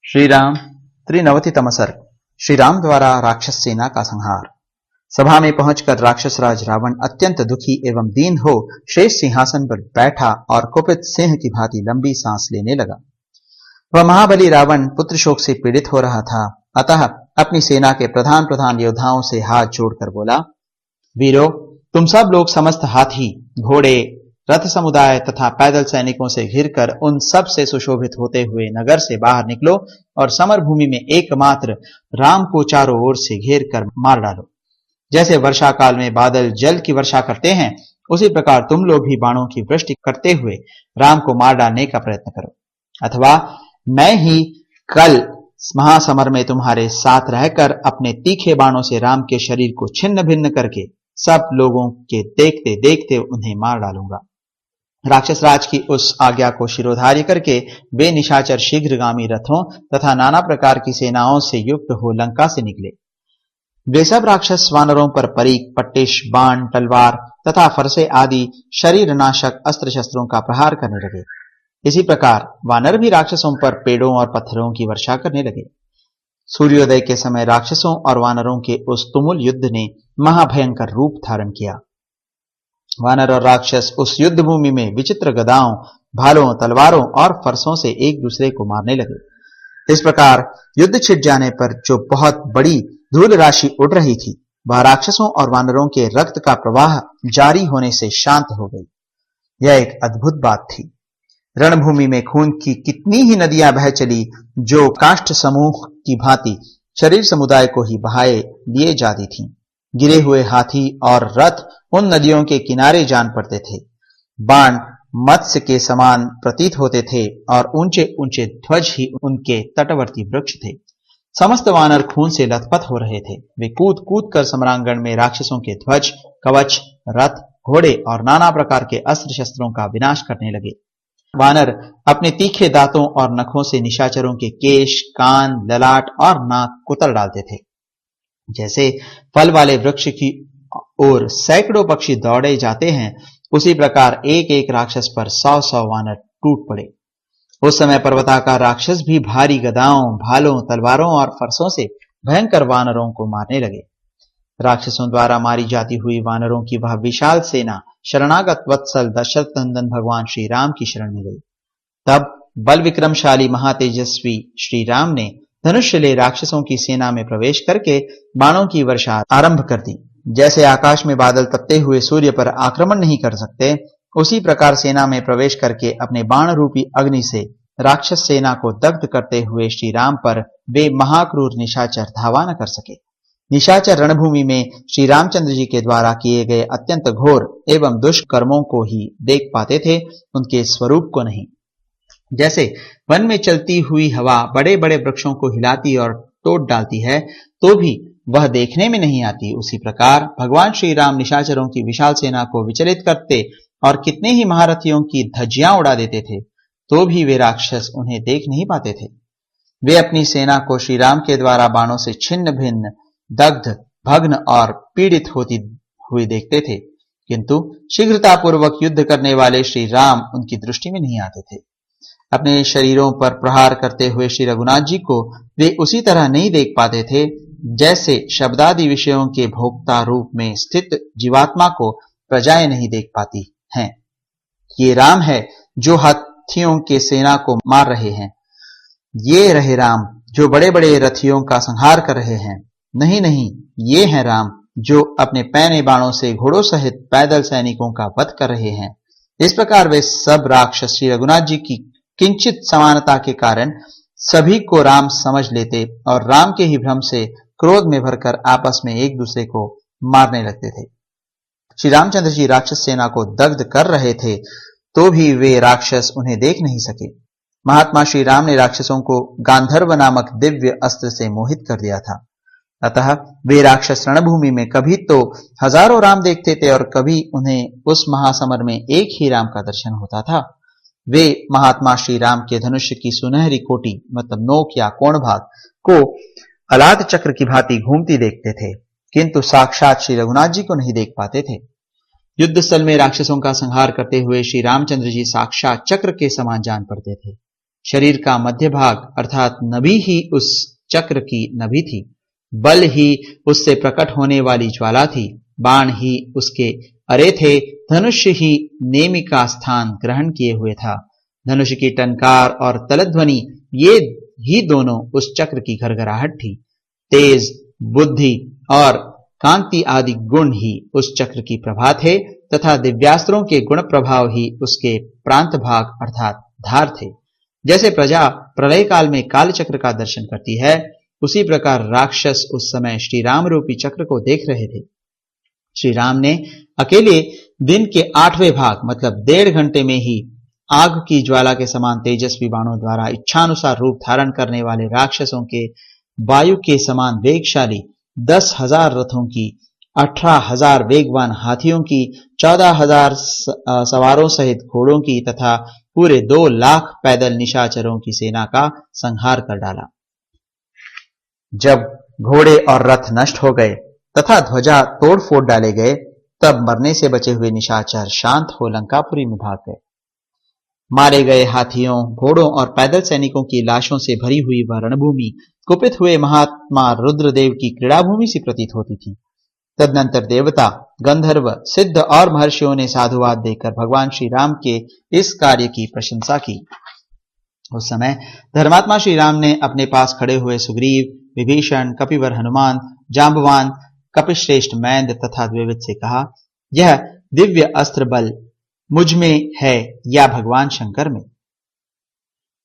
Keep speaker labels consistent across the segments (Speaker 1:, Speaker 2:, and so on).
Speaker 1: श्री राम त्रिनवतितम सर्ग। श्री राम द्वारा राक्षस सेना का संहार। सभा में पहुंचकर राक्षस राज रावण अत्यंत दुखी एवं दीन हो शेष सिंहासन पर बैठा और कुपित सिंह की भांति लंबी सांस लेने लगा। वह महाबली रावण पुत्र शोक से पीड़ित हो रहा था, अतः अपनी सेना के प्रधान प्रधान योद्धाओं से हाथ जोड़कर बोला, वीरों, तुम सब लोग समस्त हाथी, घोड़े, रथ समुदाय तथा पैदल सैनिकों से घिरकर उन सब से सुशोभित होते हुए नगर से बाहर निकलो और समर भूमि में एकमात्र राम को चारों ओर से घेर कर मार डालो। जैसे वर्षा काल में बादल जल की वर्षा करते हैं, उसी प्रकार तुम लोग भी बाणों की वृष्टि करते हुए राम को मार डालने का प्रयत्न करो, अथवा मैं ही कल महासमर में तुम्हारे साथ रहकर अपने तीखे बाणों से राम के शरीर को छिन्न भिन्न करके सब लोगों के देखते देखते उन्हें मार डालूंगा। राक्षस राज की उस आज्ञा को शिरोधार्य करके वे निशाचर शीघ्रगामी रथों तथा नाना प्रकार की सेनाओं से युक्त हो लंका से निकले। वे सब राक्षस वानरों पर परीक, पट्टिश, बाण, तलवार तथा फरसे आदि शरीर नाशक अस्त्र शस्त्रों का प्रहार करने लगे। इसी प्रकार वानर भी राक्षसों पर पेड़ों और पत्थरों की वर्षा करने लगे। सूर्योदय के समय राक्षसों और वानरों के उस तुमुल युद्ध ने महाभयंकर रूप धारण किया। वानर और राक्षस उस युद्ध भूमि में विचित्र गदाओं, भालों, तलवारों और फरसों से एक दूसरे को मारने लगे। इस प्रकार युद्ध छिड़ जाने पर जो बहुत बड़ी धूल राशि उड़ रही थी, वह राक्षसों और वानरों के रक्त का प्रवाह जारी होने से शांत हो गई। यह एक अद्भुत बात थी। रणभूमि में खून की कितनी ही नदियां बह चली, जो काष्ठ समूह की भांति शरीर समुदाय को ही बहाए लिए जाती थीं। गिरे हुए हाथी और रथ उन नदियों के किनारे जान पड़ते थे। बाण मत्स्य के समान प्रतीत होते थे और ऊंचे ऊंचे ध्वज ही उनके तटवर्ती वृक्ष थे। समस्त वानर खून से लथपथ हो रहे थे। वे कूद कूद कर सम्रांगण में राक्षसों के ध्वज, कवच, रथ, घोड़े और नाना प्रकार के अस्त्र शस्त्रों का विनाश करने लगे। वानर अपने तीखे दांतों और नखों से निशाचरों के केश, कान, ललाट और नाक कुतर डालते थे। जैसे फल वाले वृक्ष की ओर सैकड़ों पक्षी दौड़े जाते हैं, उसी प्रकार एक एक राक्षस पर 100-100 वानर टूट पड़े। उस समय पर्वताकार राक्षस भी भारी गदाओं, भालों, तलवारों और फरसों से भयंकर वानरों को मारने लगे। राक्षसों द्वारा मारी जाती हुई वानरों की वह विशाल सेना शरणागत वत्सल दशरथ नंदन भगवान श्री राम की शरण में गई। तब बल विक्रमशाली महातेजस्वी श्री राम ने धनुष्य ले राक्षसों की सेना में प्रवेश करके बाणों की वर्षा आरंभ कर दी। जैसे आकाश में बादल तपते हुए सूर्य पर आक्रमण नहीं कर सकते, उसी प्रकार सेना में प्रवेश करके अपने बाण रूपी अग्नि से राक्षस सेना को दग्ध करते हुए श्री राम पर वे महाक्रूर निशाचर धावा न कर सके। निशाचर रणभूमि में श्री रामचंद्र जी के द्वारा किए गए अत्यंत घोर एवं दुष्कर्मों को ही देख पाते थे, उनके स्वरूप को नहीं। जैसे वन में चलती हुई हवा बड़े बड़े वृक्षों को हिलाती और तोड़ डालती है, तो भी वह देखने में नहीं आती, उसी प्रकार भगवान श्री राम निशाचरों की विशाल सेना को विचलित करते और कितने ही महारथियों की धज्जियां उड़ा देते थे, तो भी वे राक्षस उन्हें देख नहीं पाते थे। वे अपनी सेना को श्री राम के द्वारा बाणों से छिन्न भिन्न, दग्ध, भग्न और पीड़ित होती हुई देखते थे, किंतु शीघ्रतापूर्वक युद्ध करने वाले श्री राम उनकी दृष्टि में नहीं आते थे। अपने शरीरों पर प्रहार करते हुए श्री रघुनाथ जी को वे उसी तरह नहीं देख पाते थे, जैसे शब्दादि विषयों के भोक्ता रूप में स्थित जीवात्मा को प्रजाएं नहीं देख पाती हैं। ये राम है जो हाथियों के सेना को मार रहे हैं। ये रहे राम जो बड़े बड़े रथियों का संहार कर रहे हैं। नहीं नहीं, ये हैं राम जो अपने पैने बाणों से घोड़ों सहित पैदल सैनिकों का वध कर रहे हैं। इस प्रकार वे सब राक्षस श्री रघुनाथ जी की किंचित समानता के कारण सभी को राम समझ लेते और राम के ही भ्रम से क्रोध में भरकर आपस में एक दूसरे को मारने लगते थे। श्री रामचंद्र जी राक्षस सेना को दग्ध कर रहे थे, तो भी वे राक्षस उन्हें देख नहीं सके। महात्मा श्री राम ने राक्षसों को गांधर्व नामक दिव्य अस्त्र से मोहित कर दिया था, अतः वे राक्षस रणभूमि में कभी तो हजारों राम देखते थे और कभी उन्हें उस महासमर में एक ही राम का दर्शन होता था। वे महात्मा श्री राम के धनुष्य की सुनहरी कोटि मतलब नोक या कोण भाग को अलाद चक्र की भांति घूमती देखते थे, किंतु साक्षात श्री रघुनाथ जी को नहीं देख पाते थे। युद्ध स्थल में राक्षसों का संहार करते हुए श्री रामचंद्र जी साक्षात चक्र के समान जान पड़ते थे। शरीर का मध्य भाग अर्थात नभि ही उस चक्र की नभि थी। बल ही उससे प्रकट होने वाली ज्वाला थी। बाण ही उसके अरे थे। धनुष ही नेमि का स्थान ग्रहण किए हुए था। धनुष की टंकार और तलध्वनि ये ही दोनों उस चक्र की घरघराहट थी। तेज, बुद्धि और कांति आदि गुण ही उस चक्र की प्रभा थे तथा दिव्यास्त्रों के गुण प्रभाव ही उसके प्रांत भाग अर्थात धार थे। जैसे प्रजा प्रलय काल में काल चक्र का दर्शन करती है, उसी प्रकार राक्षस उस समय श्री राम रूपी चक्र को देख रहे थे। श्री राम ने अकेले दिन के 8वें भाग मतलब 1.5 घंटे में ही आग की ज्वाला के समान तेजस्वी बाणों द्वारा इच्छानुसार रूप धारण करने वाले राक्षसों के, वायु के समान वेगशाली 10,000 रथों की, 18,000 वेगवान हाथियों की, 14,000 सवारों सहित घोड़ों की तथा पूरे 2 लाख पैदल निशाचरों की सेना का संहार कर डाला। जब घोड़े और रथ नष्ट हो गए तथा ध्वजा तोड़ फोड़ डाले गए, तब मरने से बचे हुए निशाचर शांत हो लंकापुरी में भाग गए। मारे गए हाथियों, घोड़ों और पैदल सैनिकों की लाशों से भरी हुई वह रणभूमि कुपित हुए महात्मा रुद्रदेव की क्रीड़ाभूमि सी प्रतीत होती थी। तदनंतर देवता, गंधर्व, सिद्ध और महर्षियों ने साधुवाद देकर भगवान श्री राम के इस कार्य की प्रशंसा की। उस समय धर्मात्मा श्री राम ने अपने पास खड़े हुए सुग्रीव, विभीषण, कपिवर हनुमान, जांबवान, कपिश्रेष्ठ मैंद तथा द्विविद से कहा, यह दिव्य अस्त्र बल मुझ में है या भगवान शंकर में।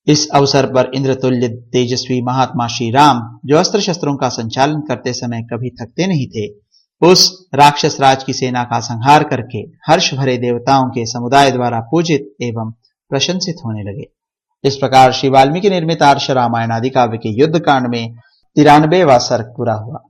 Speaker 1: इस अवसर पर इंद्रतुल्य तेजस्वी महात्मा श्री राम, जो अस्त्र शस्त्रों का संचालन करते समय कभी थकते नहीं थे, उस राक्षस राज की सेना का संहार करके हर्ष भरे देवताओं के समुदाय द्वारा पूजित एवं प्रशंसित होने लगे। इस प्रकार श्री वाल्मीकि निर्मित आर्ष रामायण आदि काव्य के युद्ध कांड में 93वां सर्ग पूरा हुआ।